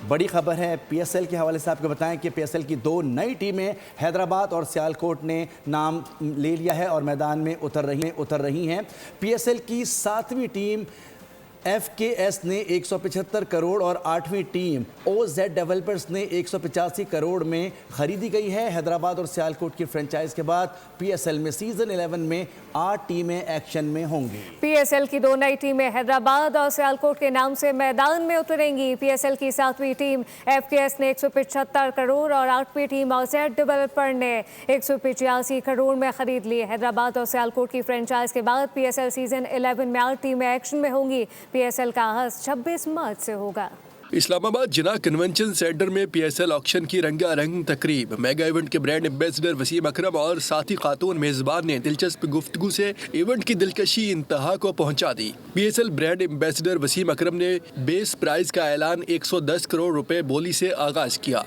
بڑی خبر ہے پی ایس ایل کے حوالے سے آپ کو بتائیں کہ پی ایس ایل کی 2 نئی ٹیمیں حیدرآباد اور سیالکوٹ نے نام لے لیا ہے اور میدان میں اتر رہی ہیں۔ پی ایس ایل کی 7ویں ٹیم ایف کے ایس نے 175 کروڑ اور 8ویں ٹیم او زیڈ ڈیولپرز نے 185 کروڑ میں خریدی گئی ہے۔ حیدرآباد اور سیالکوٹ کی فرنچائز کے بعد پی ایس ایل میں سیزن 11 میں 8 ٹیمیں ایکشن میں ہوں گی۔ پی ایس ایل کی 2 نئی ٹیمیں حیدرآباد اور سیالکوٹ کے نام سے میدان میں اتریں گی۔ پی ایس ایل کی 7ویں ٹیم ایف کے ایس نے 175 کروڑ اور 8ویں ٹیم او زیڈ ڈیولپر نے 185 کروڑ میں خرید لی۔ حیدرآباد اور سیالکوٹ کی فرنچائز کے بعد پی ایس ایل سیزن 11 میں 8 ٹیمیں ایکشن میں ہوں گی۔ پی ایس ایل کا آغاز 26 مارچ سے ہوگا۔ اسلام آباد جناح کنونشن سینٹر میں پی ایس ایل آکشن کی رنگا رنگ تقریب۔ میگا ایونٹ کے برانڈ ایمبیسڈر وسیم اکرم اور ساتھی خاتون میزبان نے دلچسپ گفتگو سے ایونٹ کی دلکشی انتہا کو پہنچا دی۔ P S L brand ambassador Wasim Akram نے بیس پرائز کا اعلان 110 کروڑ روپے بولی سے آغاز کیا۔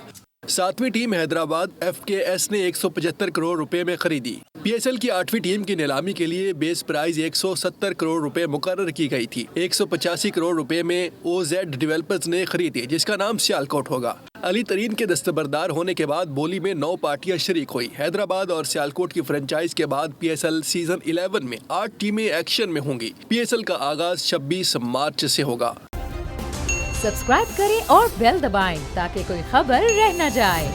7ویں ٹیم حیدرآباد ایف کے ایس نے 175 کروڑ روپے میں خریدی۔ پی ایس ایل کی 8ویں ٹیم کی نیلامی کے لیے بیس پرائز 170 کروڑ روپے مقرر کی گئی تھی۔ 185 کروڑ روپے میں او زیڈ ڈیولپرز نے خریدی جس کا نام سیالکوٹ ہوگا۔ علی ترین کے دستبردار ہونے کے بعد بولی میں 9 پارٹیاں شریک ہوئی۔ حیدرآباد اور سیالکوٹ کی فرنچائز کے بعد پی ایس ایل سیزن 11 میں 8 ٹیمیں ایکشن میں ہوں گی۔ پی ایس ایل کا آغاز 26 مارچ سے ہوگا۔ سبسکرائب کریں اور بیل دبائیں تاکہ کوئی خبر رہ نہ جائے۔